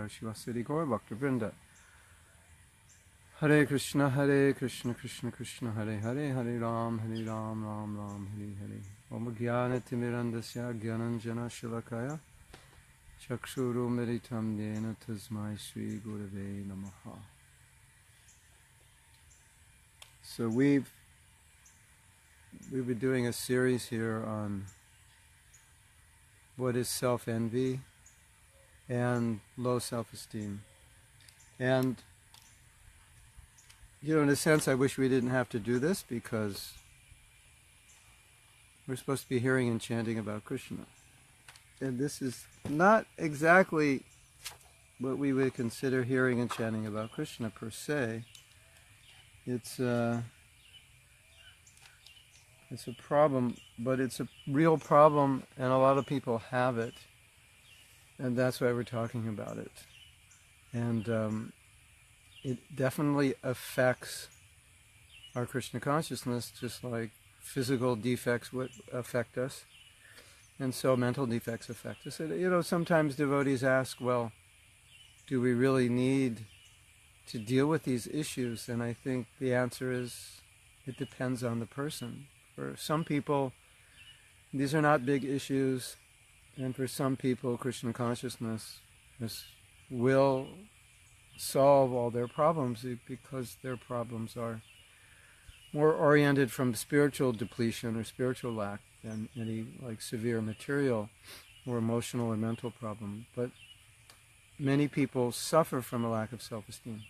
Shivasiri Gaur Bhakta Vrinda. Hare Krishna, Krishna Krishna, Hare Hare, Hare Ram, Ram Ram, Hare Hare. Om Jnana Timirandasya Jnananjana Shalakaya Chakshuru Meritam Yena Tasmai Sri Gurave Namaha. So we've been doing a series here on what is self-envy and low self-esteem. And, in a sense, I wish we didn't have to do this because we're supposed to be hearing and chanting about Krishna. And this is not exactly what we would consider hearing and chanting about Krishna per se. It's a problem, but it's a real problem, and a lot of people have it. And that's why we're talking about it. And it definitely affects our Krishna consciousness, just like physical defects would affect us. And so mental defects affect us. And, sometimes devotees ask, well, do we really need to deal with these issues? And I think the answer is, it depends on the person. For some people, these are not big issues. And for some people, Krishna consciousness will solve all their problems because their problems are more oriented from spiritual depletion or spiritual lack than any severe material or emotional or mental problem. But many people suffer from a lack of self-esteem,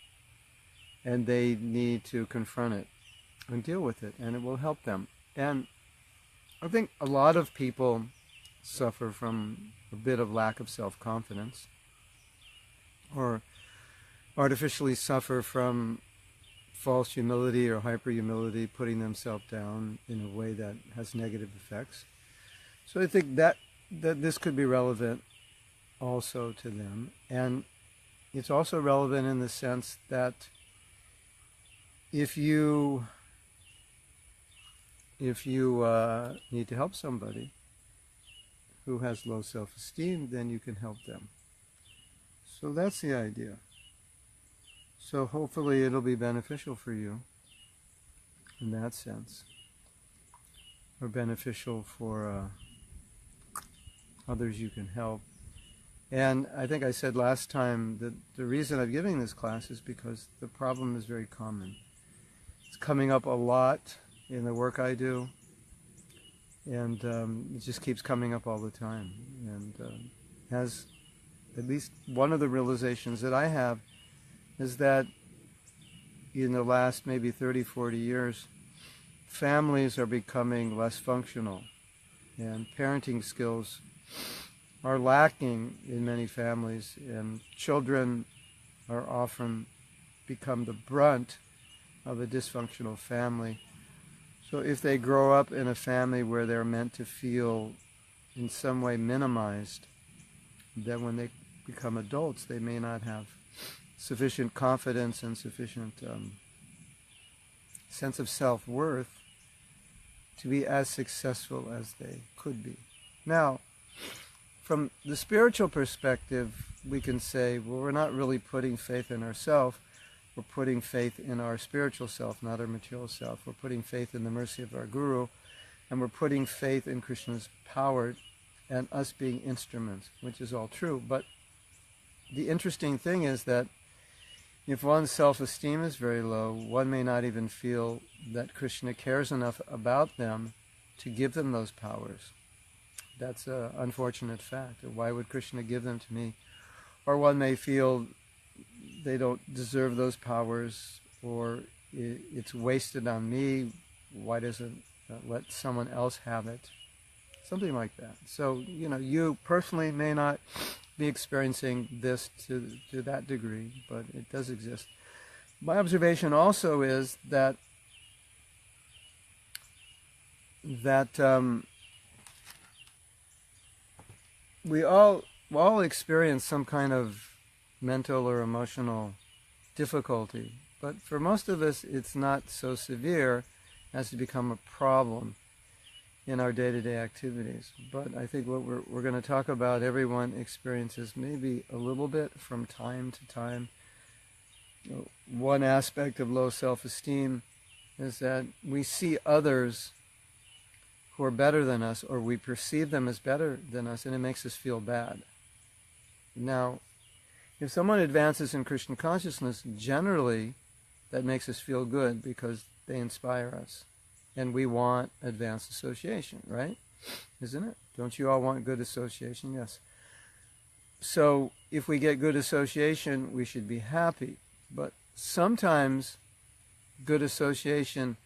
and they need to confront it and deal with it, and it will help them. And I think a lot of people suffer from a bit of lack of self-confidence, or artificially suffer from false humility or hyper-humility, putting themselves down in a way that has negative effects. So I think that this could be relevant also to them. And it's also relevant in the sense that if you need to help somebody who has low self-esteem, then you can help them. So that's the idea. So hopefully it'll be beneficial for you in that sense, or beneficial for others you can help. And I think I said last time that the reason I'm giving this class is because the problem is very common. It's coming up a lot in the work I do, and it just keeps coming up all the time. And has at least one of the realizations that I have is that in the last maybe 30, 40 years, families are becoming less functional, and parenting skills are lacking in many families, and children are often become the brunt of a dysfunctional family. So if they grow up in a family where they're meant to feel in some way minimized, then when they become adults, they may not have sufficient confidence and sufficient sense of self-worth to be as successful as they could be. Now, from the spiritual perspective, we can say, well, we're not really putting faith in ourselves. We're putting faith in our spiritual self, not our material self. We're putting faith in the mercy of our Guru, and we're putting faith in Krishna's power and us being instruments, which is all true. But the interesting thing is that if one's self-esteem is very low, one may not even feel that Krishna cares enough about them to give them those powers. That's an unfortunate fact. Why would Krishna give them to me? Or one may feel they don't deserve those powers, or it's wasted on me. Why doesn't let someone else have it? Something like that. So, you personally may not be experiencing this to that degree, but it does exist. My observation also is that we all experience some kind of mental or emotional difficulty, but for most of us it's not so severe as to become a problem. in our day-to-day activities. But I think what we're going to talk about, everyone experiences maybe a little bit from time to time. One aspect of low self-esteem is that we see others who are better than us, or we perceive them as better than us, and it makes us feel bad. Now, if someone advances in Krishna consciousness, generally that makes us feel good because they inspire us. And we want advanced association, right? Isn't it? Don't you all want good association? Yes. So if we get good association, we should be happy. But sometimes good association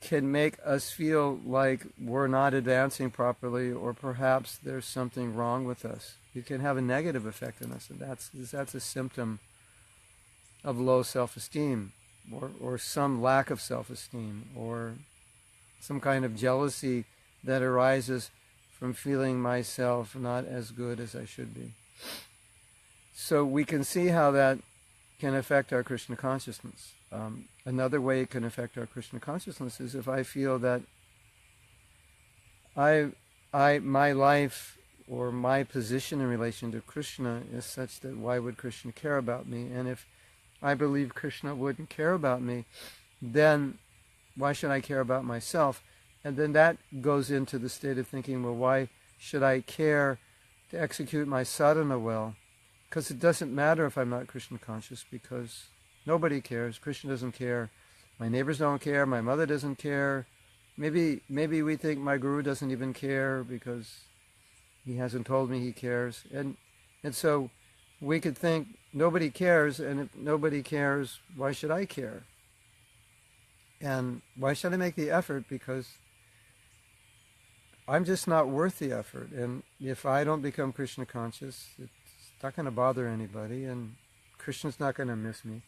can make us feel like we're not advancing properly, or perhaps there's something wrong with us. It can have a negative effect on us, and that's a symptom of low self-esteem, or some lack of self-esteem, or some kind of jealousy that arises from feeling myself not as good as I should be. So we can see how that can affect our Krishna consciousness. Another way it can affect our Krishna consciousness is if I feel that my life or my position in relation to Krishna is such that why would Krishna care about me? And if I believe Krishna wouldn't care about me, then why should I care about myself? And then that goes into the state of thinking, well, why should I care to execute my sadhana well? Because it doesn't matter if I'm not Krishna conscious, because nobody cares. Krishna doesn't care. My neighbors don't care. My mother doesn't care. Maybe we think my guru doesn't even care because he hasn't told me he cares. And so we could think nobody cares, and if nobody cares, why should I care? And why should I make the effort? Because I'm just not worth the effort. And if I don't become Krishna conscious, it's not going to bother anybody, and Krishna's not going to miss me.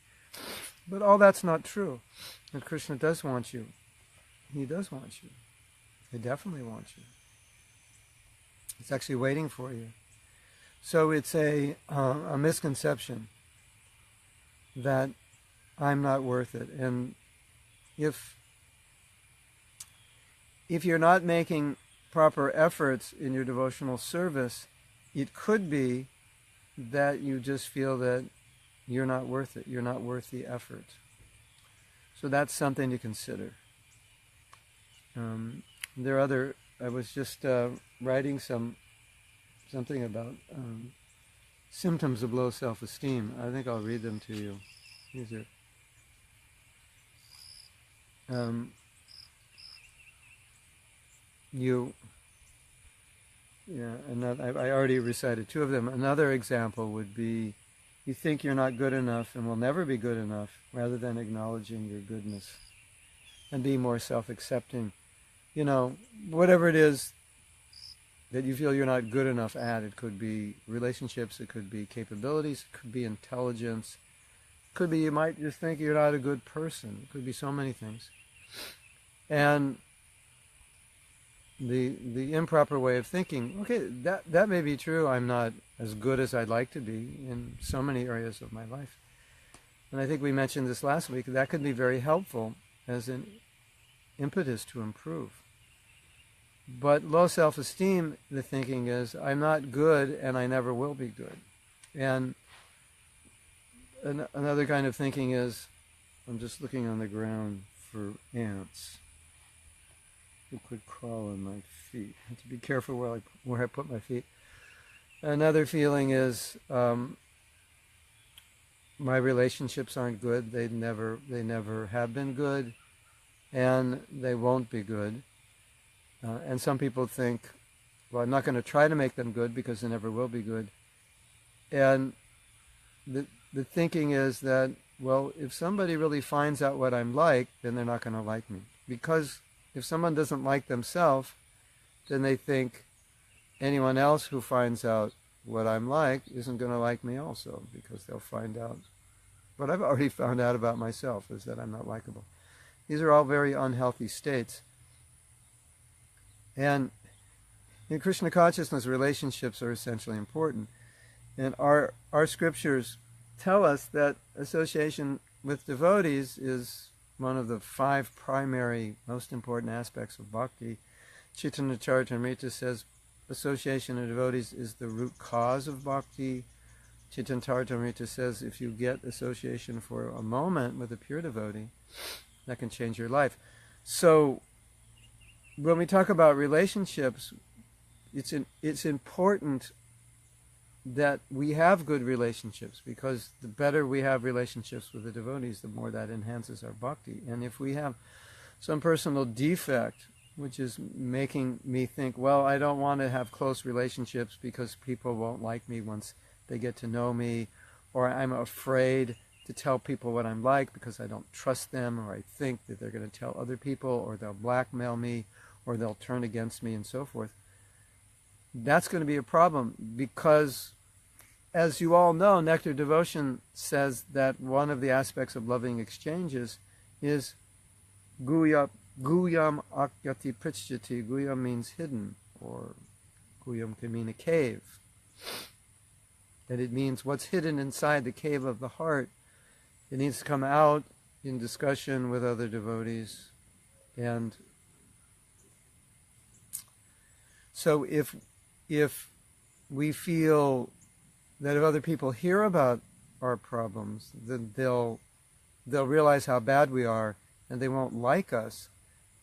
But all that's not true. And Krishna does want you. He does want you. He definitely wants you. It's actually waiting for you. So it's a misconception that I'm not worth it. And if you're not making proper efforts in your devotional service, it could be that you just feel that you're not worth it. You're not worth the effort. So that's something to consider. There are other. I was just writing something about symptoms of low self-esteem. I think I'll read them to you. These are. I already recited two of them. Another example would be, you think you're not good enough and will never be good enough, rather than acknowledging your goodness and being more self-accepting. Whatever it is that you feel you're not good enough at, it could be relationships, it could be capabilities, it could be intelligence, it could be you might just think you're not a good person. It could be so many things. And the improper way of thinking, okay, that may be true. I'm not as good as I'd like to be in so many areas of my life. And I think we mentioned this last week. That could be very helpful as an impetus to improve. But low self-esteem, the thinking is, I'm not good and I never will be good. And another kind of thinking is, I'm just looking on the ground for ants who could crawl on my feet. I have to be careful where I put my feet. Another feeling is, my relationships aren't good. They never have been good, and they won't be good. And some people think, well, I'm not going to try to make them good because they never will be good. And the thinking is that, well, if somebody really finds out what I'm like, then they're not going to like me. Because if someone doesn't like themselves, then they think anyone else who finds out what I'm like isn't going to like me also, because they'll find out what I've already found out about myself, is that I'm not likable. These are all very unhealthy states. And in Krishna consciousness, relationships are essentially important. And our scriptures tell us that association with devotees is one of the 5 primary, most important aspects of bhakti. Chaitanya Charitamrita says association of devotees is the root cause of bhakti. Chaitanya Charitamrita says if you get association for a moment with a pure devotee, that can change your life. So when we talk about relationships, it's important that we have good relationships, because the better we have relationships with the devotees, the more that enhances our bhakti. And if we have some personal defect, which is making me think, well, I don't want to have close relationships because people won't like me once they get to know me, or I'm afraid to tell people what I'm like because I don't trust them, or I think that they're going to tell other people, or they'll blackmail me, or they'll turn against me, and so forth. That's going to be a problem, because as you all know, Nectar Devotion says that one of the aspects of loving exchanges is guyam akyati prichyati. Guyam means hidden, or guyam can mean a cave. And it means what's hidden inside the cave of the heart. It needs to come out in discussion with other devotees. And so if we feel that if other people hear about our problems, then they'll realize how bad we are and they won't like us,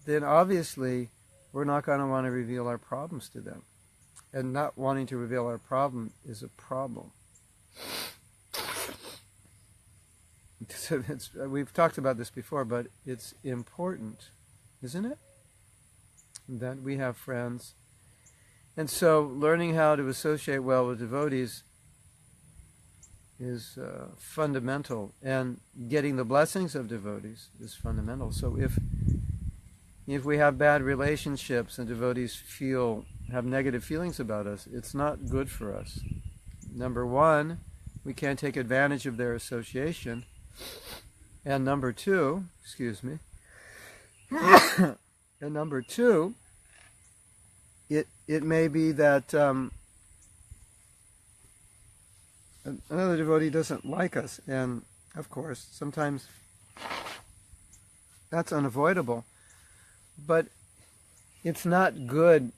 then obviously we're not going to want to reveal our problems to them. And not wanting to reveal our problem is a problem. So we've talked about this before, but it's important, isn't it? That we have friends. And so learning how to associate well with devotees is fundamental, and getting the blessings of devotees is fundamental. So if we have bad relationships and devotees have negative feelings about us, it's not good for us. Number one, we can't take advantage of their association. And number two, and number two, it may be that another devotee doesn't like us, and of course sometimes that's unavoidable, but it's not good.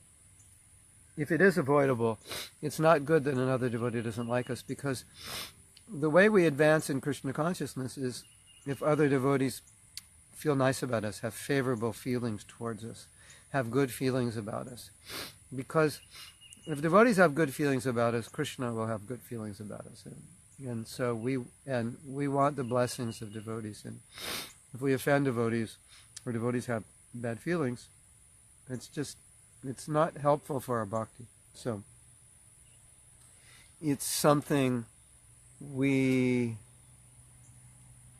If it is avoidable, it's not good that another devotee doesn't like us, because the way we advance in Krishna consciousness is if other devotees feel nice about us, have favorable feelings towards us, have good feelings about us. Because if devotees have good feelings about us, Krishna will have good feelings about us. And so we want the blessings of devotees. And if we offend devotees, or devotees have bad feelings, it's not helpful for our bhakti. So it's something we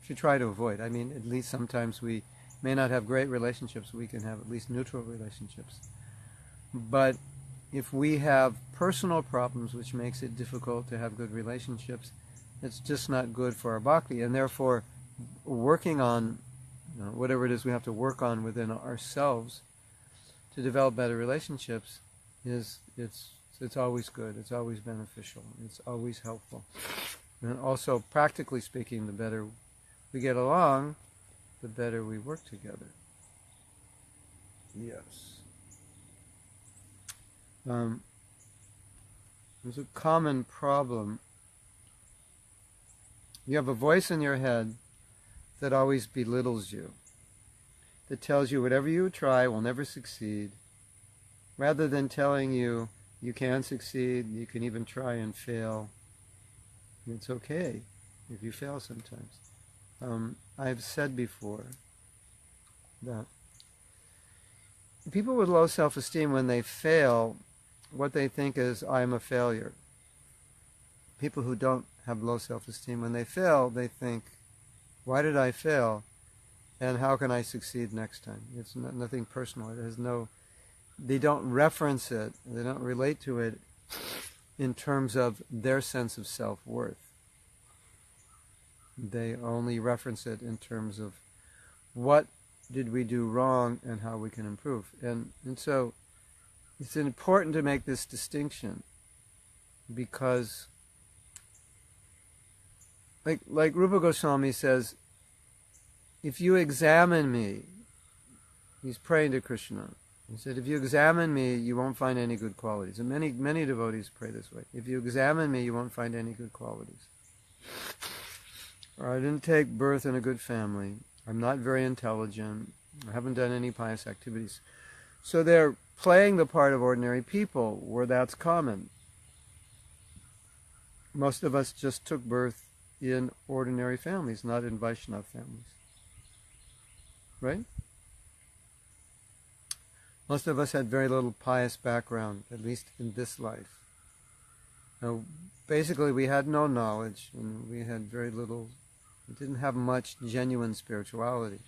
should try to avoid. I mean, at least sometimes we may not have great relationships, we can have at least neutral relationships. But if we have personal problems which makes it difficult to have good relationships, it's just not good for our bhakti. And therefore, working on whatever it is we have to work on within ourselves to develop better relationships it's always good, it's always beneficial, it's always helpful. And also, practically speaking, the better we get along, the better we work together. Yes. There's a common problem. You have a voice in your head that always belittles you, that tells you whatever you try will never succeed, rather than telling you you can succeed, you can even try and fail. It's okay if you fail sometimes. I've said before that people with low self-esteem, when they fail, what they think is, I'm a failure. People who don't have low self-esteem, when they fail, they think, why did I fail? And how can I succeed next time? It's nothing personal. They don't reference it, they don't relate to it in terms of their sense of self-worth. They only reference it in terms of what did we do wrong and how we can improve. And so it's important to make this distinction, because like Rupa Goswami says, if you examine me, he's praying to Krishna, He said, if you examine me, you won't find any good qualities. And many devotees pray this way. If you examine me, you won't find any good qualities. Or I didn't take birth in a good family. I'm not very intelligent. I haven't done any pious activities. So they're playing the part of ordinary people where that's common. Most of us just took birth in ordinary families, not in Vaishnava families. Right? Most of us had very little pious background, at least in this life. Now, basically, we had no knowledge, and we had very little, we didn't have much genuine spirituality.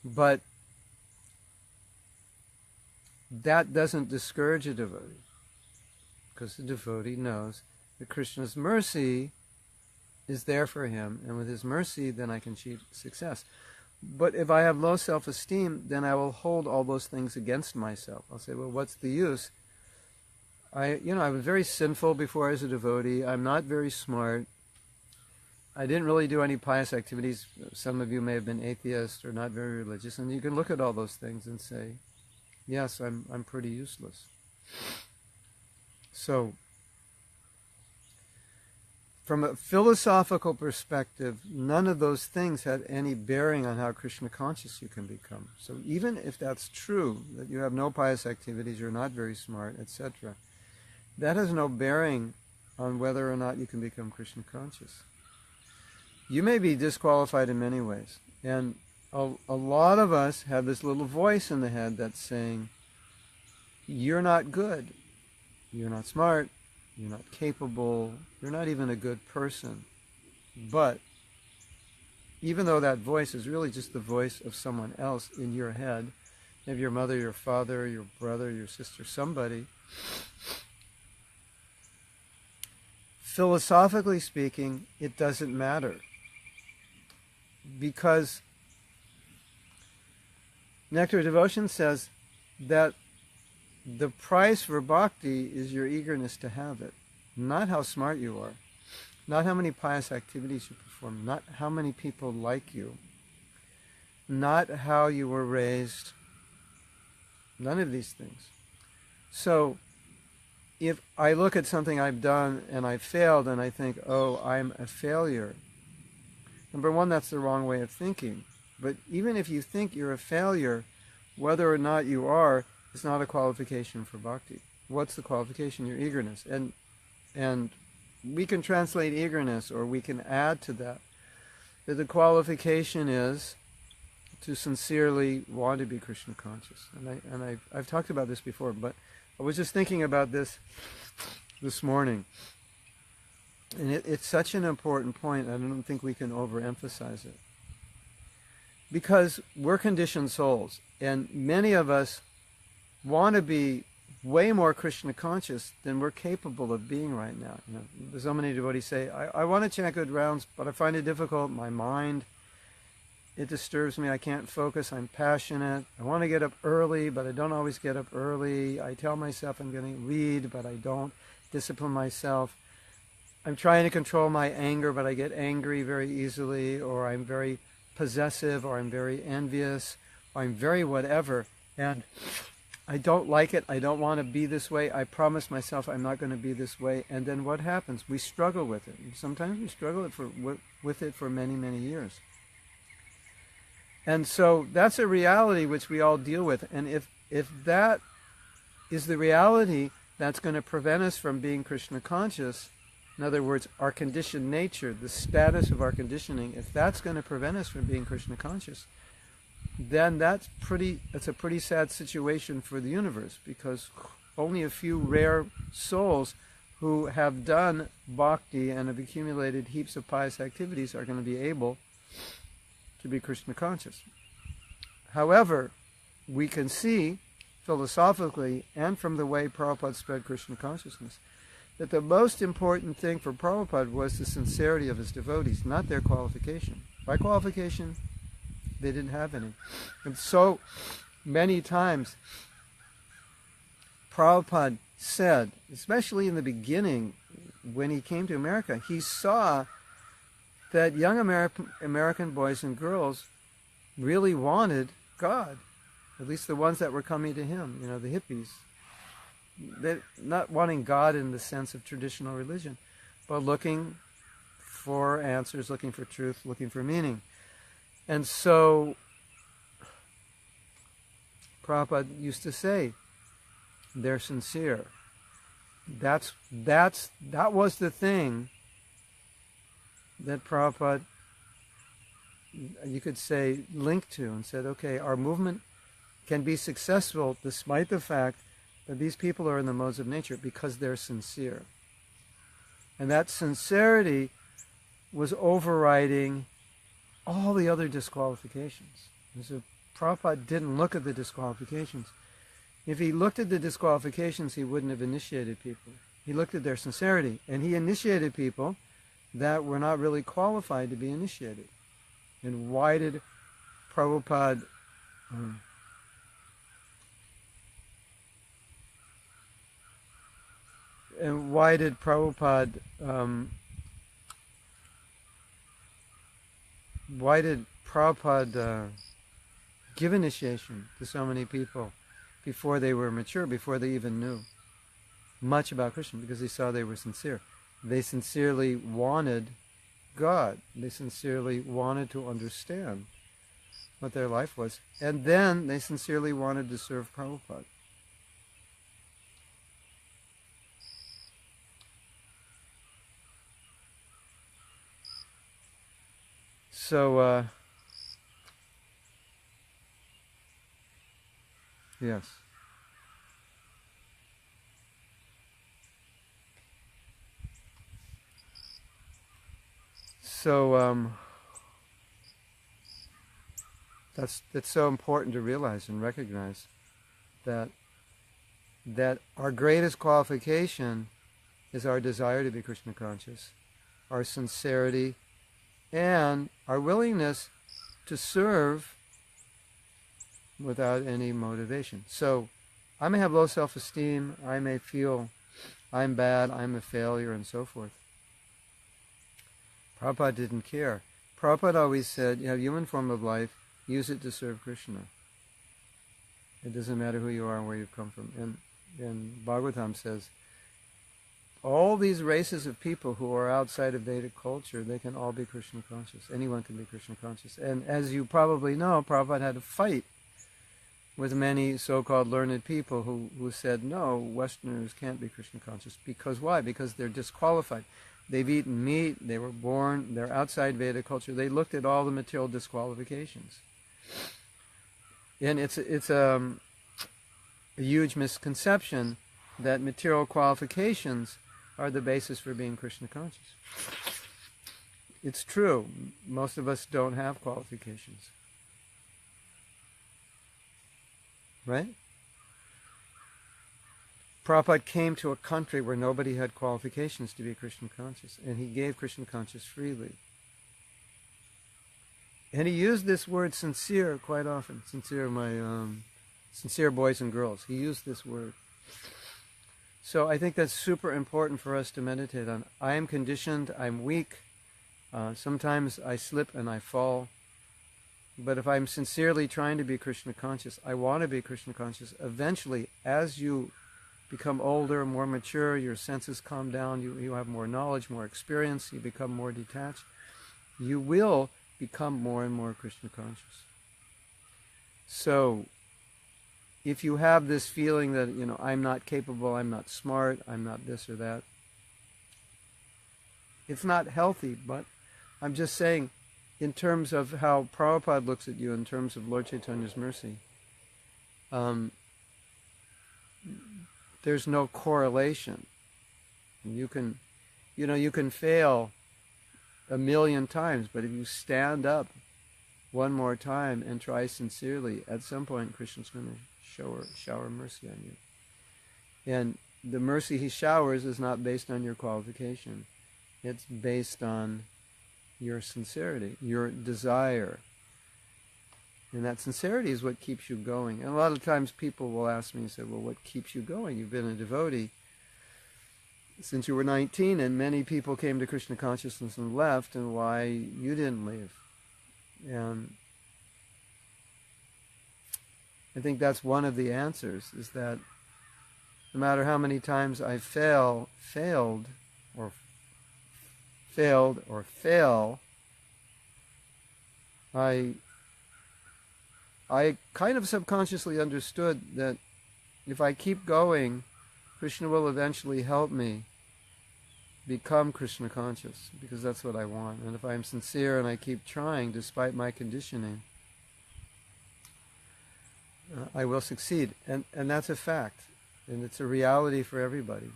But that doesn't discourage a devotee, because the devotee knows that Krishna's mercy is there for him, and with his mercy, then I can achieve success. But if I have low self-esteem, then I will hold all those things against myself. I'll say, well, what's the use? I was very sinful before I was a devotee. I'm not very smart. I didn't really do any pious activities. Some of you may have been atheists or not very religious, and you can look at all those things and say, yes, I'm pretty useless. So, from a philosophical perspective, none of those things had any bearing on how Krishna conscious you can become. So even if that's true, that you have no pious activities, you're not very smart, etc., that has no bearing on whether or not you can become Krishna conscious. You may be disqualified in many ways. And a lot of us have this little voice in the head that's saying, you're not good, you're not smart, you're not capable, you're not even a good person. But even though that voice is really just the voice of someone else in your head, maybe your mother, your father, your brother, your sister, somebody, philosophically speaking, it doesn't matter. Because Nectar of Devotion says that the price for bhakti is your eagerness to have it, not how smart you are, not how many pious activities you perform, not how many people like you, not how you were raised, none of these things. So, if I look at something I've done and I failed and I think, oh, I'm a failure, number one, that's the wrong way of thinking. But even if you think you're a failure, whether or not you are, is not a qualification for bhakti. What's the qualification? Your eagerness. And we can translate eagerness, or we can add to that the qualification is to sincerely want to be Krishna conscious. And I've talked about this before, but I was just thinking about this morning. And it's such an important point, I don't think we can overemphasize it. Because we're conditioned souls, and many of us want to be way more Krishna conscious than we're capable of being right now. So many devotees say, I want to chant good rounds, but I find it difficult. My mind, it disturbs me. I can't focus. I'm passionate. I want to get up early, but I don't always get up early. I tell myself I'm going to read, but I don't discipline myself. I'm trying to control my anger, but I get angry very easily, or I'm very possessive, or I'm very envious, or I'm very whatever. And I don't like it. I don't want to be this way. I promise myself I'm not going to be this way. And then what happens? We struggle with it. Sometimes we struggle with it for many, many years. And so that's a reality which we all deal with. And if that is the reality that's going to prevent us from being Krishna conscious, in other words, our conditioned nature, the status of our conditioning, if that's going to prevent us from being Krishna conscious, then that's a pretty sad situation for the universe, because only a few rare souls who have done bhakti and have accumulated heaps of pious activities are going to be able to be Krishna conscious. However, we can see philosophically and from the way Prabhupada spread Krishna consciousness that the most important thing for Prabhupada was the sincerity of his devotees, not their qualification. By qualification, they didn't have any. And so many times Prabhupada said, especially in the beginning when he came to America, he saw that young American boys and girls really wanted God. At least the ones that were coming to him, the hippies. They're not wanting God in the sense of traditional religion, but looking for answers, looking for truth, looking for meaning. And so Prabhupada used to say, they're sincere. That was the thing that Prabhupada, you could say, linked to and said, okay, our movement can be successful despite the fact that these people are in the modes of nature because they're sincere. And that sincerity was overriding all the other disqualifications. So Prabhupada didn't look at the disqualifications. If he looked at the disqualifications, he wouldn't have initiated people. He looked at their sincerity, and he initiated people that were not really qualified to be initiated. And why did Prabhupada give initiation to so many people before they were mature, before they even knew much about Krishna? Because he saw they were sincere. They sincerely wanted God. They sincerely wanted to understand what their life was. And then they sincerely wanted to serve Prabhupada. So, yes. So, that's so important to realize and recognize that our greatest qualification is our desire to be Krishna conscious, our sincerity, and our willingness to serve without any motivation. So I may have low self-esteem, I may feel I'm bad, I'm a failure, and so forth. Prabhupada didn't care. Prabhupada always said, you have human form of life, use it to serve Krishna. It doesn't matter who you are and where you've come from. And Bhagavatam says, all these races of people who are outside of Vedic culture, they can all be Krishna conscious. Anyone can be Krishna conscious. And as you probably know, Prabhupada had a fight with many so-called learned people who said, no, Westerners can't be Krishna conscious. Because why? Because they're disqualified. They've eaten meat, they were born, they're outside Vedic culture. They looked at all the material disqualifications. And it's a huge misconception that material qualifications are the basis for being Krishna conscious. It's true. Most of us don't have qualifications. Right? Prabhupada came to a country where nobody had qualifications to be Krishna conscious, and he gave Krishna conscious freely. And he used this word sincere quite often. Sincere, sincere boys and girls. He used this word. So I think that's super important for us to meditate on. I am conditioned, I'm weak, sometimes I slip and I fall. But if I'm sincerely trying to be Krishna conscious, I want to be Krishna conscious, eventually, as you become older, more mature, your senses calm down, you have more knowledge, more experience, you become more detached, you will become more and more Krishna conscious. So, if you have this feeling that, I'm not capable, I'm not smart, I'm not this or that, it's not healthy, but I'm just saying, in terms of how Prabhupada looks at you, in terms of Lord Chaitanya's mercy, there's no correlation. You can fail 1,000,000 times, but if you stand up one more time and try sincerely, at some point Krishna's going to shower mercy on you. And the mercy he showers is not based on your qualification. It's based on your sincerity, your desire. And that sincerity is what keeps you going. And a lot of times people will ask me and say, well, what keeps you going? You've been a devotee since you were 19, and many people came to Krishna consciousness and left, and why you didn't leave? And I think that's one of the answers, is that no matter how many times I fail, or fail, I kind of subconsciously understood that if I keep going, Krishna will eventually help me become Krishna conscious, because that's what I want. And if I'm sincere and I keep trying despite my conditioning, I will succeed. And that's a fact. And it's a reality for everybody.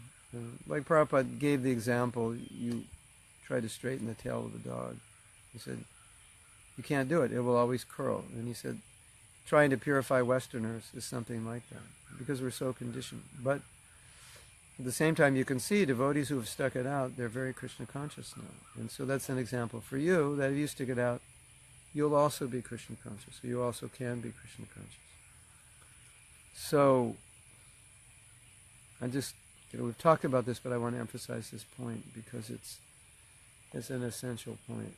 Like Prabhupada gave the example, you try to straighten the tail of a dog. He said, you can't do it. It will always curl. And he said, trying to purify Westerners is something like that, because we're so conditioned. But at the same time, you can see devotees who have stuck it out, they're very Krishna conscious now. And so that's an example for you, that if you stick it out, you'll also be Krishna conscious. You also can be Krishna conscious. So, we've talked about this, but I want to emphasize this point because it's an essential point.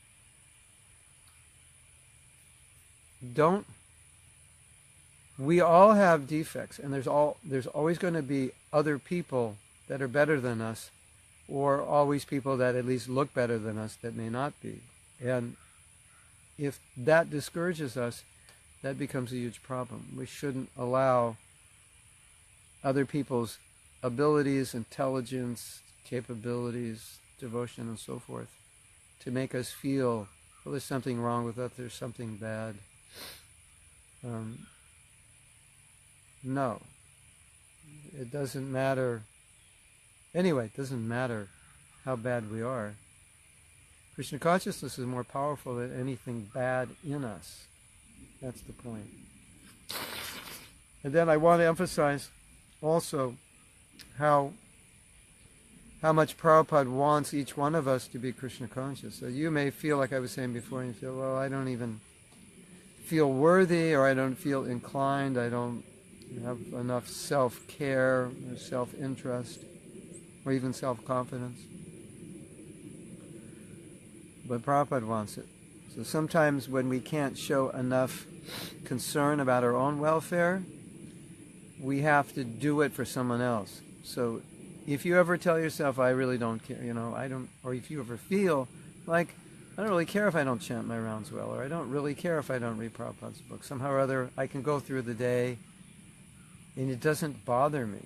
We all have defects, and there's always going to be other people that are better than us, or always people that at least look better than us that may not be. And if that discourages us, that becomes a huge problem. We shouldn't allow other people's abilities, intelligence, capabilities, devotion, and so forth to make us feel, well, there's something wrong with us, there's something bad. No. It doesn't matter. Anyway, it doesn't matter how bad we are. Krishna consciousness is more powerful than anything bad in us. That's the point. And then I want to emphasize also how much Prabhupada wants each one of us to be Krishna conscious. So you may feel, like I was saying before, you feel, well, I don't even feel worthy, or I don't feel inclined, I don't have enough self-care or self-interest or even self-confidence. But Prabhupada wants it. So sometimes when we can't show enough concern about our own welfare, we have to do it for someone else. So if you ever tell yourself, I really don't care, or if you ever feel like, I don't really care if I don't chant my rounds well, or I don't really care if I don't read Prabhupada's book. Somehow or other, I can go through the day and it doesn't bother me.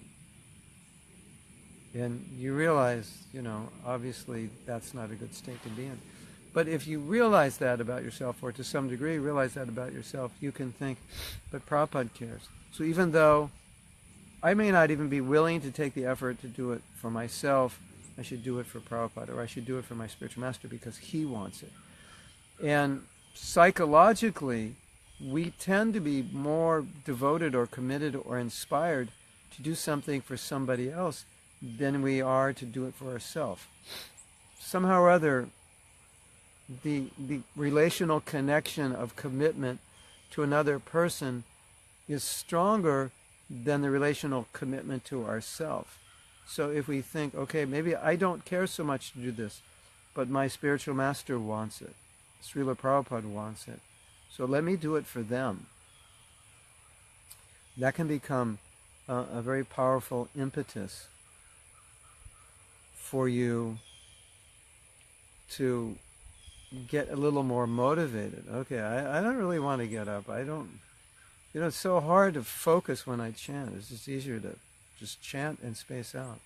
And you realize, obviously that's not a good state to be in. But if you realize that about yourself, or to some degree realize that about yourself, you can think, but Prabhupada cares. So even though I may not even be willing to take the effort to do it for myself, I should do it for Prabhupada, or I should do it for my spiritual master because he wants it. And psychologically, we tend to be more devoted or committed or inspired to do something for somebody else than we are to do it for ourselves. Somehow or other, the relational connection of commitment to another person is stronger than the relational commitment to ourselves. So if we think, okay, maybe I don't care so much to do this, but my spiritual master wants it, Srila Prabhupada wants it, so let me do it for them. That can become a very powerful impetus for you to get a little more motivated. Okay, I don't really want to get up. It's so hard to focus when I chant. It's just easier to just chant and space out.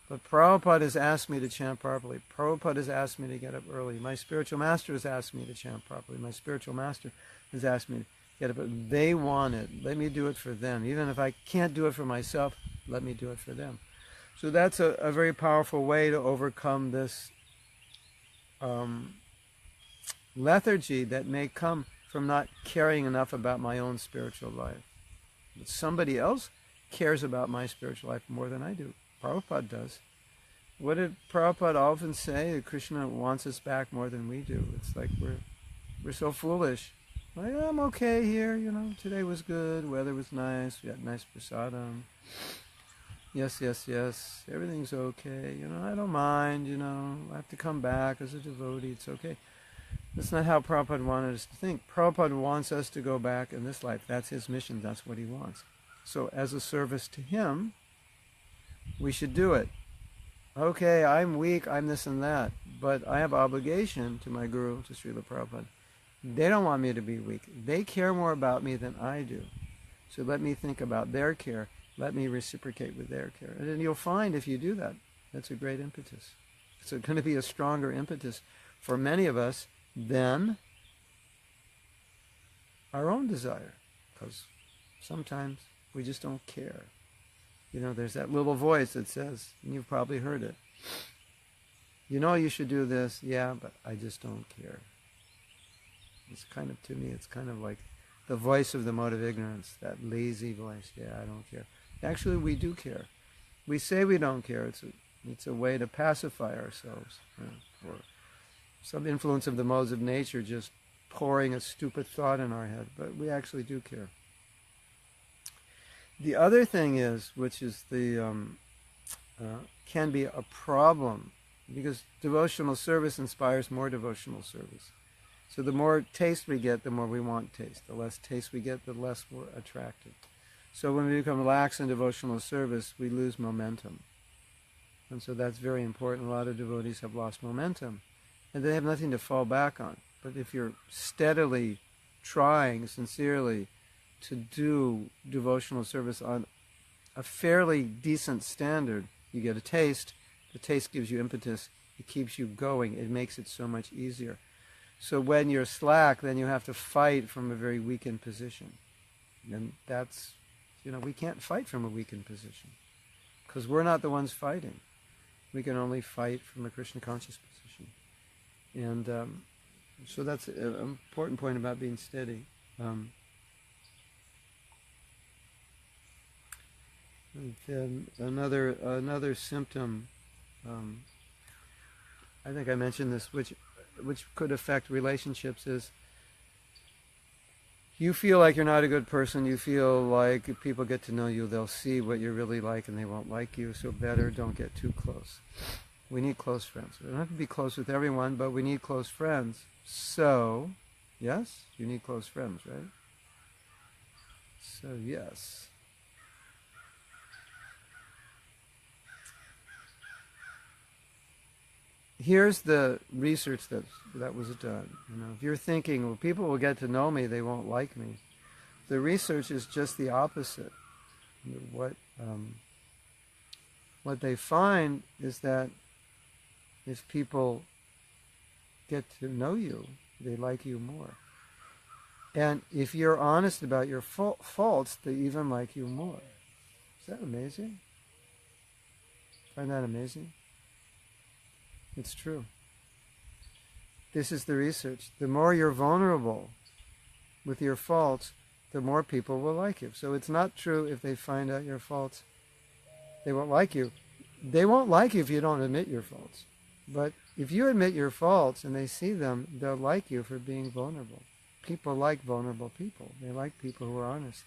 But Prabhupada has asked me to chant properly. Prabhupada has asked me to get up early. My spiritual master has asked me to chant properly. My spiritual master has asked me to get up. They want it. Let me do it for them. Even if I can't do it for myself, let me do it for them. So that's a very powerful way to overcome this lethargy that may come from not caring enough about my own spiritual life. But somebody else cares about my spiritual life more than I do. Prabhupada does. What did Prabhupada often say? That Krishna wants us back more than we do. It's like we're so foolish. Like, I'm okay here, today was good, weather was nice, we had nice prasadam. Yes, everything's okay, I don't mind, I have to come back as a devotee, it's okay. That's not how Prabhupada wanted us to think. Prabhupada wants us to go back in this life. That's his mission. That's what he wants. So as a service to him, we should do it. Okay, I'm weak, I'm this and that, but I have obligation to my guru, to Srila Prabhupada. They don't want me to be weak. They care more about me than I do. So let me think about their care. Let me reciprocate with their care. And then you'll find if you do that, that's a great impetus. It's going to be a stronger impetus for many of us than our own desire. Because sometimes we just don't care. You know, there's that little voice that says, and you've probably heard it, you know you should do this, yeah, but I just don't care. It's kind of, to me, it's kind of like the voice of the mode of ignorance, that lazy voice, yeah, I don't care. Actually, we do care. We say we don't care. It's a way to pacify ourselves, or some influence of the modes of nature just pouring a stupid thought in our head, but we actually do care. The other thing is, which is can be a problem, because devotional service inspires more devotional service. So the more taste we get, the more we want taste. The less taste we get, the less we're attracted. So when we become lax in devotional service, we lose momentum. And so that's very important. A lot of devotees have lost momentum, and they have nothing to fall back on. But if you're steadily trying, sincerely, to do devotional service on a fairly decent standard, you get a taste. The taste gives you impetus. It keeps you going. It makes it so much easier. So when you're slack, then you have to fight from a very weakened position. And that's, we can't fight from a weakened position, because we're not the ones fighting. We can only fight from a Krishna conscious position. And so that's an important point about being steady. And then another symptom, I think I mentioned this, which could affect relationships, is you feel like you're not a good person. You feel like if people get to know you, they'll see what you're really like and they won't like you, so better don't get too close. We need close friends. We don't have to be close with everyone, but we need close friends. So, yes, you need close friends, right? So, yes. Here's the research that was done. If you're thinking, well, people will get to know me, they won't like me. The research is just the opposite. What they find is that if people get to know you, they like you more. And if you're honest about your faults, they even like you more. Is that amazing? Find that amazing? It's true. This is the research. The more you're vulnerable with your faults, the more people will like you. So it's not true if they find out your faults, they won't like you. They won't like you if you don't admit your faults. But if you admit your faults and they see them, they'll like you for being vulnerable. People like vulnerable people. They like people who are honest.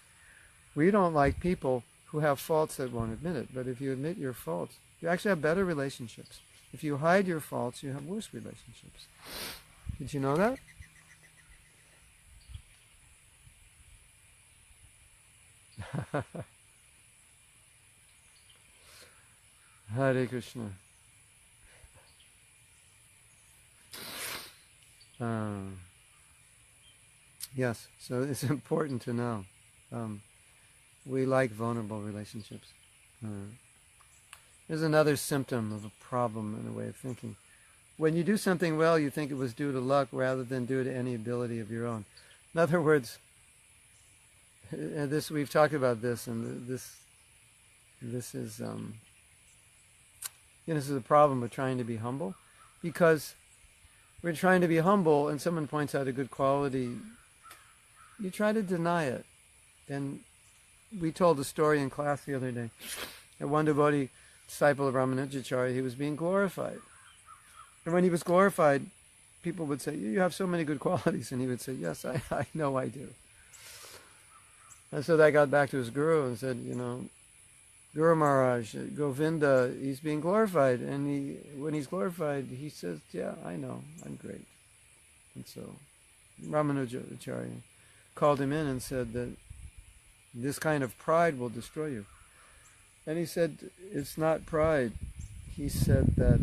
We don't like people who have faults that won't admit it. But if you admit your faults, you actually have better relationships. If you hide your faults, you have worse relationships. Did you know that? Hare Krishna. Yes, so it's important to know. We like vulnerable relationships. There's another symptom of a problem in a way of thinking. When you do something well, you think it was due to luck rather than due to any ability of your own. In other words, this we've talked about this, and this is this is a problem with trying to be humble, because we're trying to be humble, and someone points out a good quality, you try to deny it. And we told a story in class the other day. That one devotee, disciple of Ramanujacharya, he was being glorified. And when he was glorified, people would say, you have so many good qualities. And he would say, yes, I know I do. And so that got back to his guru and said, Guru Maharaj, Govinda, he's being glorified. And when he's glorified, he says, yeah, I know, I'm great. And so Ramanujacharya called him in and said that this kind of pride will destroy you. And he said, it's not pride. He said that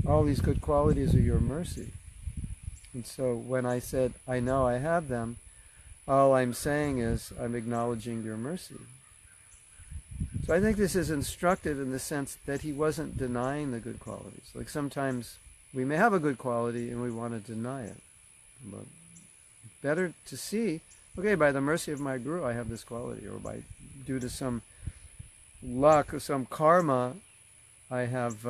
all these good qualities are your mercy. And so when I said, I know I have them, all I'm saying is I'm acknowledging your mercy. So I think this is instructive in the sense that he wasn't denying the good qualities. Like sometimes we may have a good quality and we want to deny it. But better to see, okay, by the mercy of my Guru I have this quality, or due to some luck or some karma, I've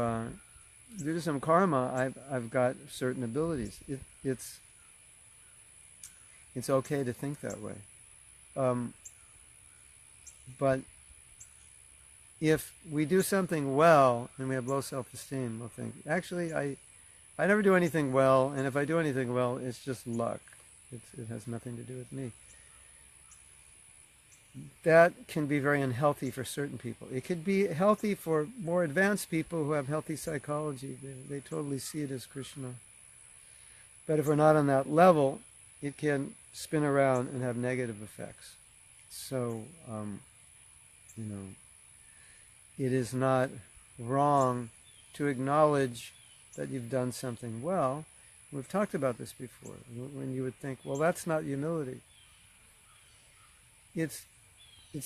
got certain abilities. It's okay to think that way. But if we do something well and we have low self-esteem, we'll think, actually, I never do anything well, and if I do anything well, it's just luck. It has nothing to do with me. That can be very unhealthy for certain people. It could be healthy for more advanced people who have healthy psychology. They totally see it as Krishna. But if we're not on that level, it can spin around and have negative effects. So, it is not wrong to acknowledge that you've done something well. We've talked about this before, when you would think, well, that's not humility. It's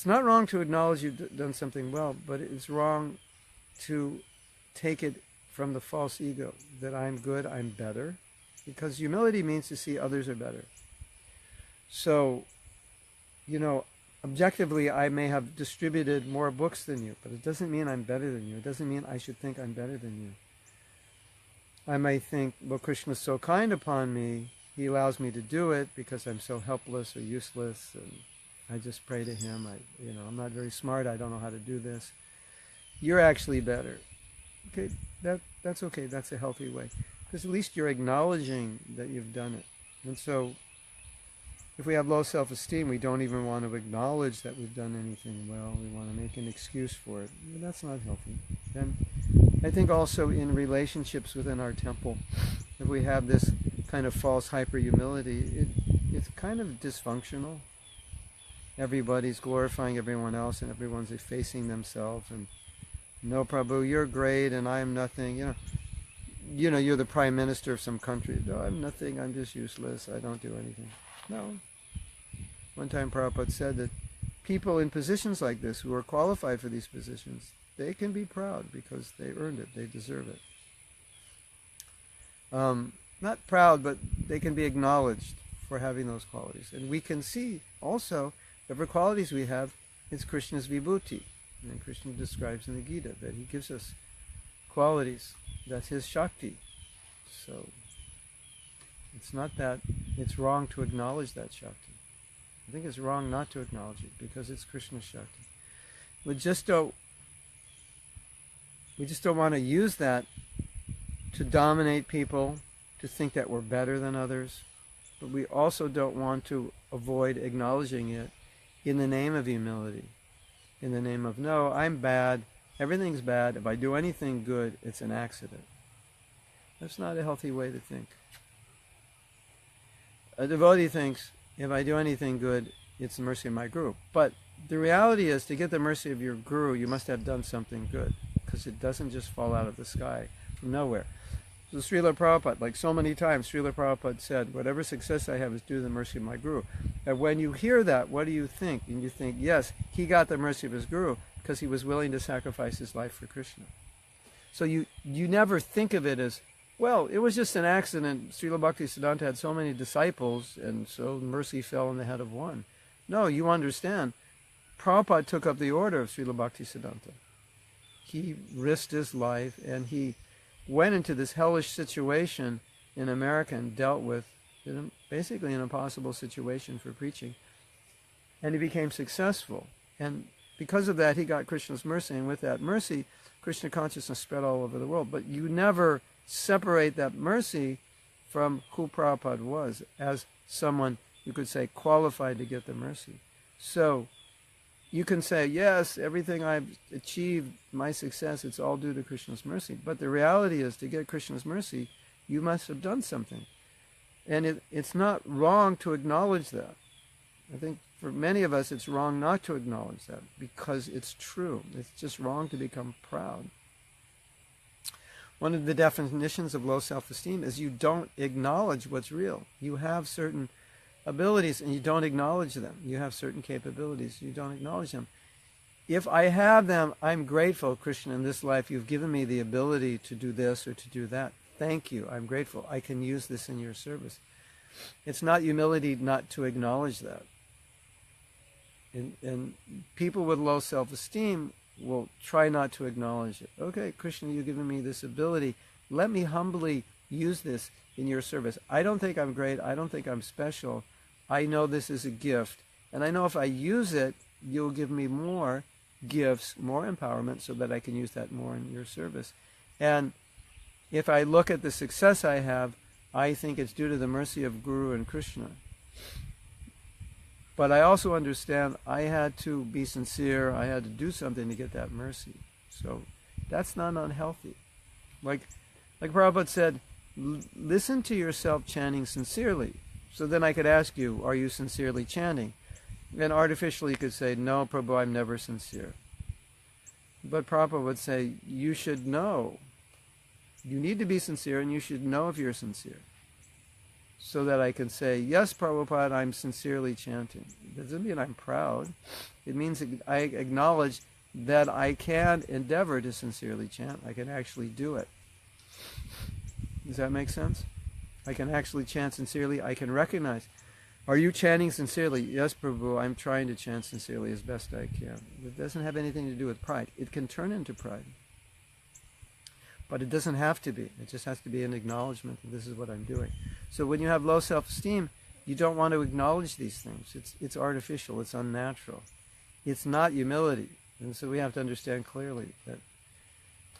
not wrong to acknowledge you've done something well, but it's wrong to take it from the false ego, that I'm good, I'm better, because humility means to see others are better. So, objectively, I may have distributed more books than you, but it doesn't mean I'm better than you. It doesn't mean I should think I'm better than you. I may think, well, Krishna's so kind upon me, he allows me to do it because I'm so helpless or useless, and I just pray to him. I'm not very smart, I don't know how to do this. You're actually better. Okay, that's okay, that's a healthy way. Because at least you're acknowledging that you've done it. And so, if we have low self-esteem, we don't even want to acknowledge that we've done anything well. We want to make an excuse for it. But that's not healthy. And I think also in relationships within our temple, if we have this kind of false hyper-humility, it's kind of dysfunctional. Everybody's glorifying everyone else and everyone's effacing themselves. And, no, Prabhu, you're great and I am nothing. You're the prime minister of some country. No, I'm nothing. I'm just useless. I don't do anything. No. One time Prabhupada said that people in positions like this, who are qualified for these positions, they can be proud because they earned it, they deserve it. Not proud, but they can be acknowledged for having those qualities. And we can see also, whatever qualities we have, it's Krishna's vibhuti. And Krishna describes in the Gita that he gives us qualities. That's his Shakti. So, it's not that it's wrong to acknowledge that Shakti. I think it's wrong not to acknowledge it because it's Krishna's Shakti. We just don't want to use that to dominate people, to think that we're better than others. But we also don't want to avoid acknowledging it in the name of humility. In the name of, no, I'm bad, everything's bad, if I do anything good, it's an accident. That's not a healthy way to think. A devotee thinks, if I do anything good, it's the mercy of my Guru. But the reality is, to get the mercy of your Guru, you must have done something good, because it doesn't just fall out of the sky from nowhere. So Srila Prabhupada, like so many times, Srila Prabhupada said, whatever success I have is due to the mercy of my Guru. And when you hear that, what do you think? And you think, yes, he got the mercy of his Guru because he was willing to sacrifice his life for Krishna. So you never think of it as, well, it was just an accident. Srila Bhaktisiddhanta had so many disciples, and so mercy fell on the head of one. No, you understand. Prabhupada took up the order of Srila Bhaktisiddhanta. He risked his life, and he went into this hellish situation in America and dealt with basically an impossible situation for preaching. And he became successful. And because of that, he got Krishna's mercy. And with that mercy, Krishna consciousness spread all over the world. But you never separate that mercy from who Prabhupada was as someone, you could say, qualified to get the mercy. So you can say, yes, everything I've achieved, my success, it's all due to Krishna's mercy. But the reality is, to get Krishna's mercy, you must have done something. And it's not wrong to acknowledge that. I think for many of us it's wrong not to acknowledge that because it's true. It's just wrong to become proud. One of the definitions of low self-esteem is you don't acknowledge what's real. You have certain abilities and you don't acknowledge them. You have certain capabilities, you don't acknowledge them. If I have them, I'm grateful, Krishna, in this life you've given me the ability to do this or to do that. Thank you, I'm grateful. I can use this in your service. It's not humility not to acknowledge that. And people with low self-esteem will try not to acknowledge it. Okay, Krishna, you've given me this ability. Let me humbly use this in your service. I don't think I'm great. I don't think I'm special. I know this is a gift. And I know if I use it, you'll give me more gifts, more empowerment, so that I can use that more in your service. And if I look at the success I have, I think it's due to the mercy of Guru and Krishna. But I also understand I had to be sincere. I had to do something to get that mercy. So that's not unhealthy. Like Prabhupada said, listen to yourself chanting sincerely. So then I could ask you, are you sincerely chanting? And artificially you could say, no, Prabhu, I'm never sincere. But Prabhupada would say, you should know. You need to be sincere and you should know if you're sincere. So that I can say, yes, Prabhupada, I'm sincerely chanting. It doesn't mean I'm proud. It means I acknowledge that I can endeavor to sincerely chant. I can actually do it. Does that make sense? I can actually chant sincerely. I can recognize, are you chanting sincerely? Yes, Prabhu, I'm trying to chant sincerely as best I can. It doesn't have anything to do with pride. It can turn into pride. But it doesn't have to be. It just has to be an acknowledgement that this is what I'm doing. So when you have low self-esteem, you don't want to acknowledge these things. It's artificial. It's unnatural. It's not humility. And so we have to understand clearly that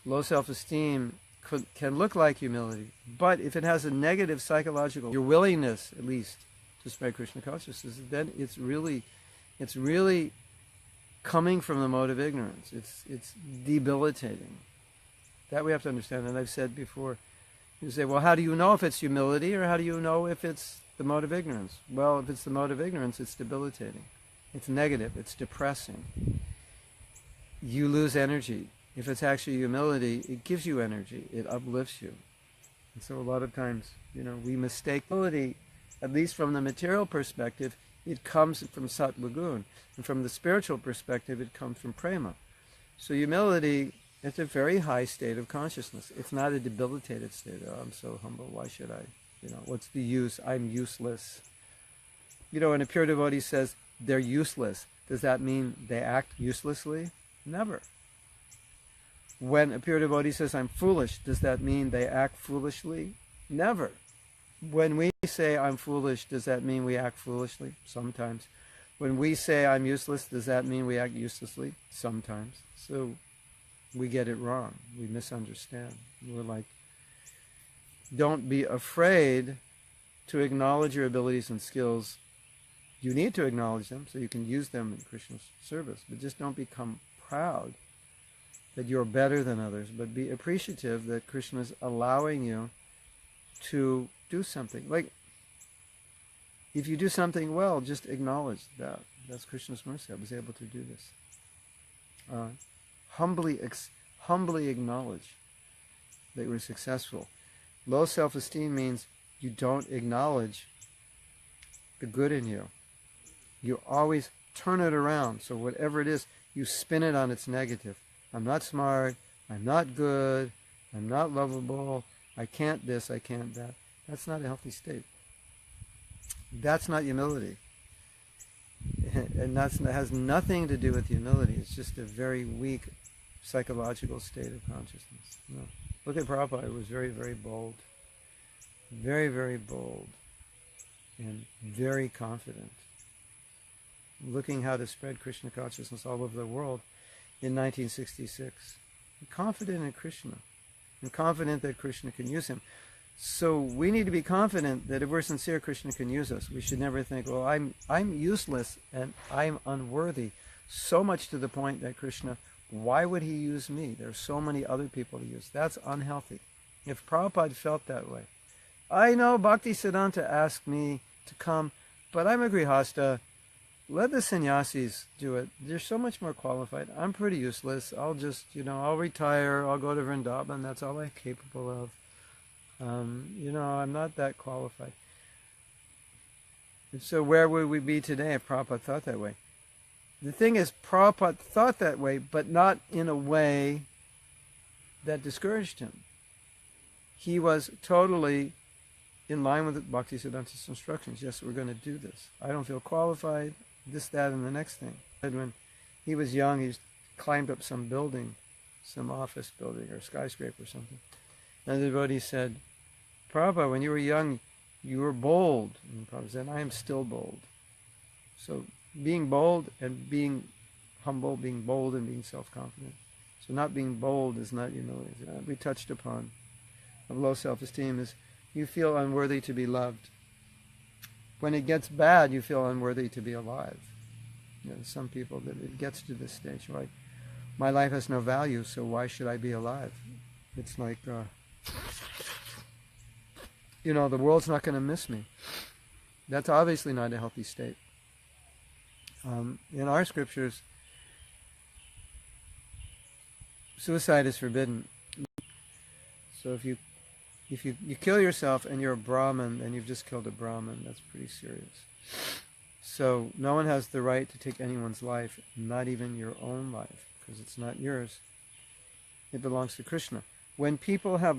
low self-esteem can look like humility. But if it has a negative psychological, your willingness at least to spread Krishna consciousness, then it's really coming from the mode of ignorance. It's debilitating. That we have to understand. And I've said before, you say, well, how do you know if it's humility or how do you know if it's the mode of ignorance? Well, if it's the mode of ignorance, it's debilitating. It's negative. It's depressing. You lose energy. If it's actually humility, it gives you energy. It uplifts you. And so a lot of times, we mistake humility, at least from the material perspective, it comes from sattva-gun. And from the spiritual perspective, it comes from prema. So humility, it's a very high state of consciousness. It's not a debilitated state. Oh, I'm so humble. Why should I? What's the use? I'm useless. When a pure devotee says they're useless, does that mean they act uselessly? Never. When a pure devotee says I'm foolish, does that mean they act foolishly? Never. When we say I'm foolish, does that mean we act foolishly? Sometimes. When we say I'm useless, does that mean we act uselessly? Sometimes. So we get it wrong. We misunderstand. We're like, don't be afraid to acknowledge your abilities and skills. You need to acknowledge them so you can use them in Krishna's service, but just don't become proud that you're better than others, but be appreciative that Krishna is allowing you to do something. Like, if you do something well, just acknowledge that. That's Krishna's mercy. I was able to do this. Humbly acknowledge that you were successful. Low self-esteem means you don't acknowledge the good in you. You always turn it around. So whatever it is, you spin it on its negative. I'm not smart. I'm not good. I'm not lovable. I can't this. I can't that. That's not a healthy state. That's not humility. And that has nothing to do with humility. It's just a very weak psychological state of consciousness. Look at Prabhupada. He was very, very bold. Very, very bold. And very confident. Looking how to spread Krishna consciousness all over the world in 1966. Confident in Krishna. And confident that Krishna can use him. So we need to be confident that if we're sincere, Krishna can use us. We should never think, well, I'm useless and I'm unworthy. So much to the point that Krishna, why would he use me? There are so many other people to use. That's unhealthy. If Prabhupada felt that way, I know Bhaktisiddhanta asked me to come, but I'm a Grihasta. Let the sannyasis do it. They're so much more qualified. I'm pretty useless. I'll just, I'll retire. I'll go to Vrindavan. That's all I'm capable of. I'm not that qualified. And so where would we be today if Prabhupada thought that way? The thing is, Prabhupada thought that way, but not in a way that discouraged him. He was totally in line with Bhaktisiddhanta's instructions. Yes, we're going to do this. I don't feel qualified, this, that, and the next thing. And when he was young, he climbed up some building, some office building or skyscraper or something. And the devotee said, Prabhupada, when you were young, you were bold. And Prabhupada said, I am still bold. So being bold and being humble, being bold and being self-confident. So not being bold is not humility. We touched upon of low self-esteem is you feel unworthy to be loved. When it gets bad, you feel unworthy to be alive. Some people, that it gets to this stage, like, my life has no value, so why should I be alive? It's like, the world's not going to miss me. That's obviously not a healthy state. In our scriptures, suicide is forbidden. So if you kill yourself and you're a Brahmin, then you've just killed a Brahmin. That's pretty serious. So no one has the right to take anyone's life, not even your own life, because it's not yours. It belongs to Krishna. When people have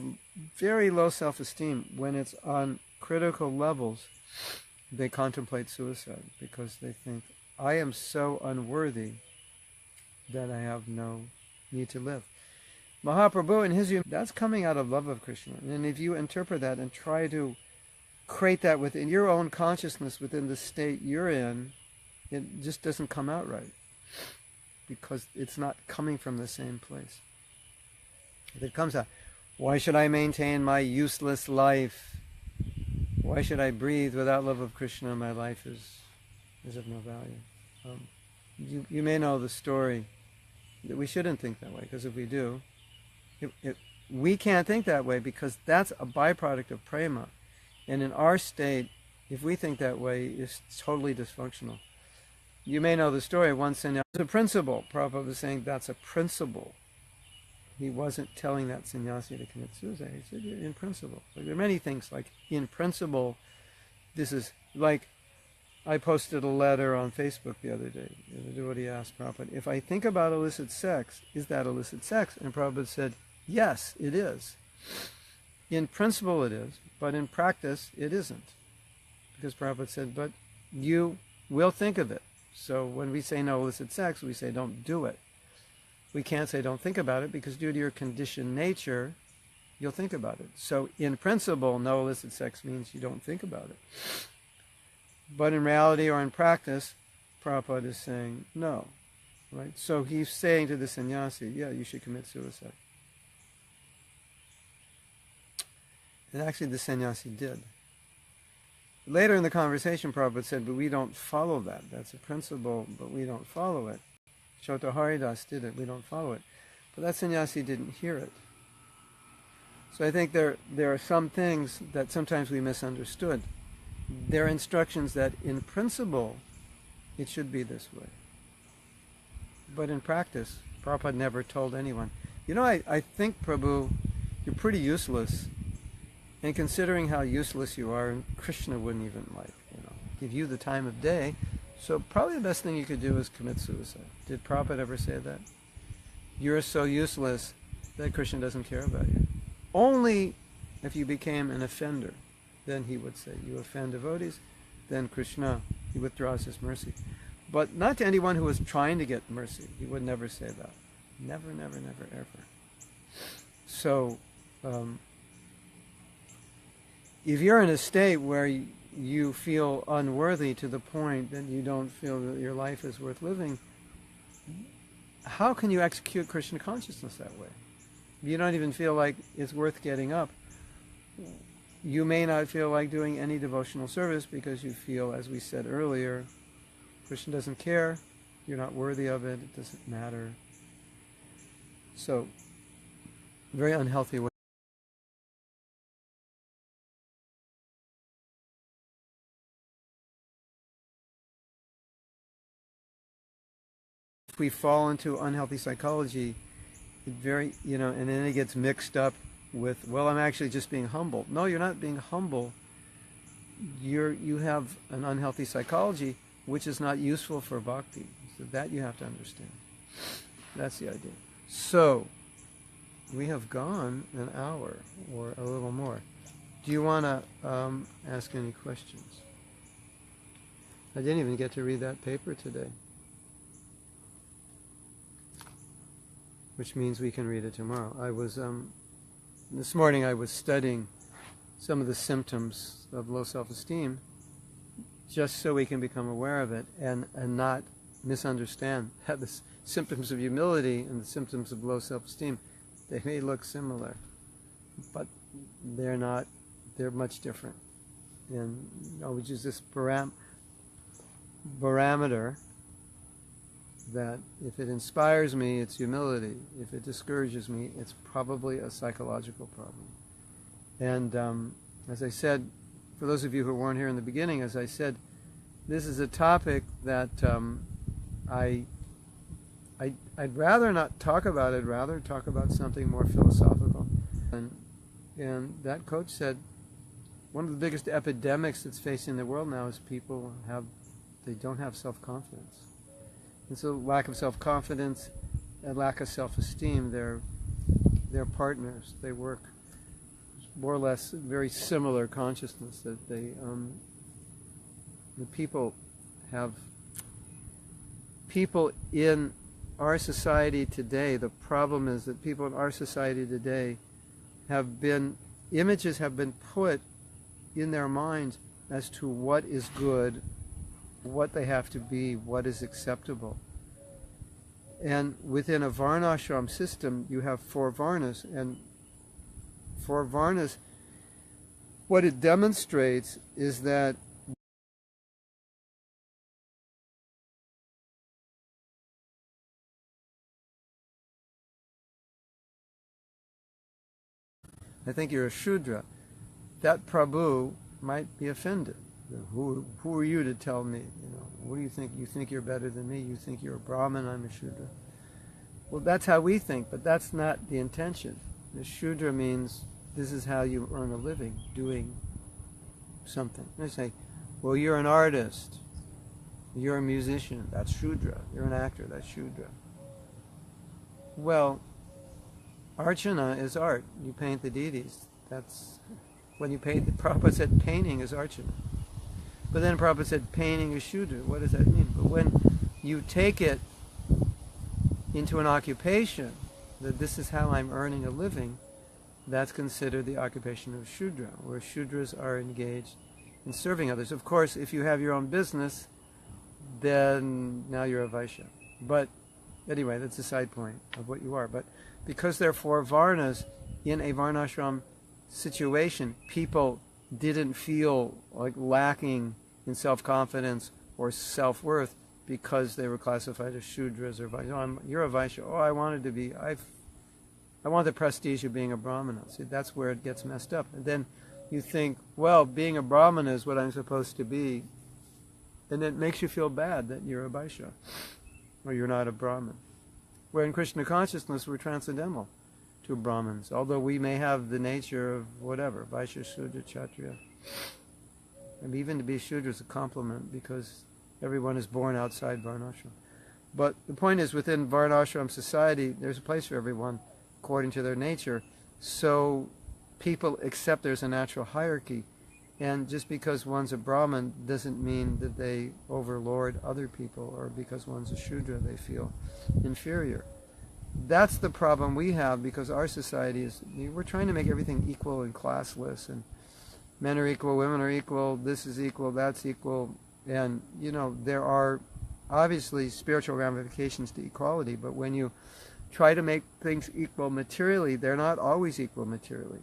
very low self-esteem, when it's on critical levels, they contemplate suicide because they think, I am so unworthy that I have no need to live. Mahaprabhu, in his view, that's coming out of love of Krishna. And if you interpret that and try to create that within your own consciousness, within the state you're in, it just doesn't come out right. Because it's not coming from the same place. If it comes out, why should I maintain my useless life? Why should I breathe without love of Krishna? My life is of no value. You may know the story that we shouldn't think that way, because if we do, we can't think that way because that's a byproduct of prema. And in our state, if we think that way, it's totally dysfunctional. You may know the story. One sannyasi, it's a principle. Prabhupada was saying that's a principle. He wasn't telling that sannyasi to commit suicide. He said, in principle. Like, there are many things like, in principle, this is like, I posted a letter on Facebook the other day. The devotee asked Prabhupada, if I think about illicit sex, is that illicit sex? And Prabhupada said, yes, it is. In principle it is, but in practice it isn't. Because Prabhupada said, but you will think of it. So when we say no illicit sex, we say don't do it. We can't say don't think about it because due to your conditioned nature, you'll think about it. So in principle, no illicit sex means you don't think about it. But in reality or in practice, Prabhupada is saying no. Right? So he's saying to the sannyasi, yeah, you should commit suicide. And actually the sannyasi did. Later in the conversation, Prabhupada said, but we don't follow that. That's a principle, but we don't follow it. Chota Haridas did it, we don't follow it. But that sannyasi didn't hear it. So I think there are some things that sometimes we misunderstood. There are instructions that in principle it should be this way. But in practice, Prabhupada never told anyone, I think, Prabhu, you're pretty useless. And considering how useless you are, Krishna wouldn't even give you the time of day. So probably the best thing you could do is commit suicide. Did Prabhupada ever say that? You're so useless that Krishna doesn't care about you. Only if you became an offender, then he would say, you offend devotees, then Krishna, he withdraws his mercy. But not to anyone who was trying to get mercy. He would never say that. Never, never, never, ever. So, if you're in a state where you feel unworthy to the point that you don't feel that your life is worth living, how can you execute Krishna consciousness that way? You don't even feel like it's worth getting up. You may not feel like doing any devotional service because you feel, as we said earlier, Krishna doesn't care, you're not worthy of it, it doesn't matter. So, very unhealthy way. we fall into unhealthy psychology, and then it gets mixed up with, well, I'm actually just being humble. No, you're not being humble. You have an unhealthy psychology, which is not useful for bhakti. So that you have to understand. That's the idea. So, we have gone an hour or a little more. Do you want to ask any questions? I didn't even get to read that paper today, which means we can read it tomorrow. This morning I was studying some of the symptoms of low self-esteem, just so we can become aware of it and not misunderstand how the symptoms of humility and the symptoms of low self-esteem, they may look similar, but they're not. They're much different. And which is this barometer that if it inspires me, it's humility. If it discourages me, it's probably a psychological problem. And as I said, for those of you who weren't here in the beginning, as I said, this is a topic that I'd rather not talk about it, rather talk about something more philosophical. And that coach said, one of the biggest epidemics that's facing the world now is people they don't have self-confidence. And so lack of self-confidence and lack of self-esteem, they're partners. They work more or less very similar consciousness that the people in our society today, the problem is that people in our society today images have been put in their minds as to what is good, what they have to be, what is acceptable. And within a varnashram system, you have 4 varnas, and 4 varnas, what it demonstrates is that I think you're a Shudra. That Prabhu might be offended. Who are you to tell me? What do you think? You think you're better than me? You think you're a Brahmin? I'm a Shudra. Well, that's how we think, but that's not the intention. The Shudra means this is how you earn a living, doing something. They say, well, you're an artist. You're a musician. That's Shudra. You're an actor. That's Shudra. Well, Archana is art. You paint the deities. That's when you paint. Prabhupada said painting is Archana. But then Prabhupada said painting is Shudra. What does that mean? But when you take it into an occupation, that this is how I'm earning a living, that's considered the occupation of Shudra, where Shudras are engaged in serving others. Of course, if you have your own business, then now you're a Vaishya. But anyway, that's a side point of what you are. But because there are 4 varnas in a varnashram situation, people didn't feel like lacking in self-confidence or self-worth because they were classified as Shudras or Vaishya. Oh, you're a Vaishya. Oh, I wanted to be. I want the prestige of being a Brahmana. See, that's where it gets messed up. And then you think, well, being a Brahmana is what I'm supposed to be. And it makes you feel bad that you're a Vaishya or you're not a Brahmin. Where in Krishna consciousness, we're transcendental to Brahmins, although we may have the nature of whatever, Vaishya, Shudra, Kshatriya. And even to be Shudra is a compliment because everyone is born outside Varnashram. But the point is, within Varnashram society, there's a place for everyone according to their nature. So people accept there's a natural hierarchy. And just because one's a Brahmin doesn't mean that they overlord other people, or because one's a Shudra they feel inferior. That's the problem we have, because our society is, we're trying to make everything equal and classless, and men are equal, women are equal, this is equal, that's equal, and there are obviously spiritual ramifications to equality, but when you try to make things equal materially, they're not always equal materially.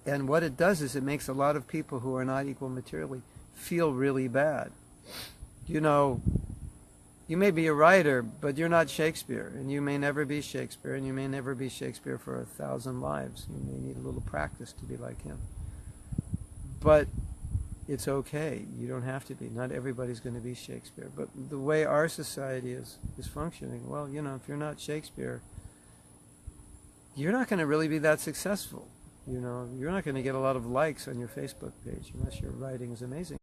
And what it does is it makes a lot of people who are not equal materially feel really bad. You may be a writer, but you're not Shakespeare, and you may never be Shakespeare, and you may never be Shakespeare for 1,000 lives. You may need a little practice to be like him. But it's okay. You don't have to be. Not everybody's going to be Shakespeare. But the way our society is functioning, well, you know, if you're not Shakespeare, you're not going to really be that successful. You know, you're not going to get a lot of likes on your Facebook page unless your writing is amazing.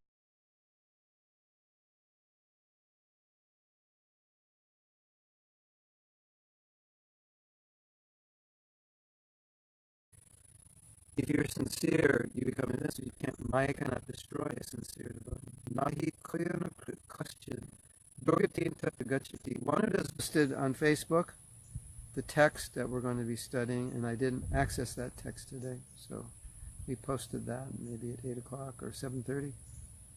If you're sincere, you become invincible. You can't, Maya cannot destroy a sincere devotee. Nahi koyana question. Dogatin tatagachati. One of us posted on Facebook the text that we're going to be studying, and I didn't access that text today, so we posted that maybe at 8 o'clock or 7:30.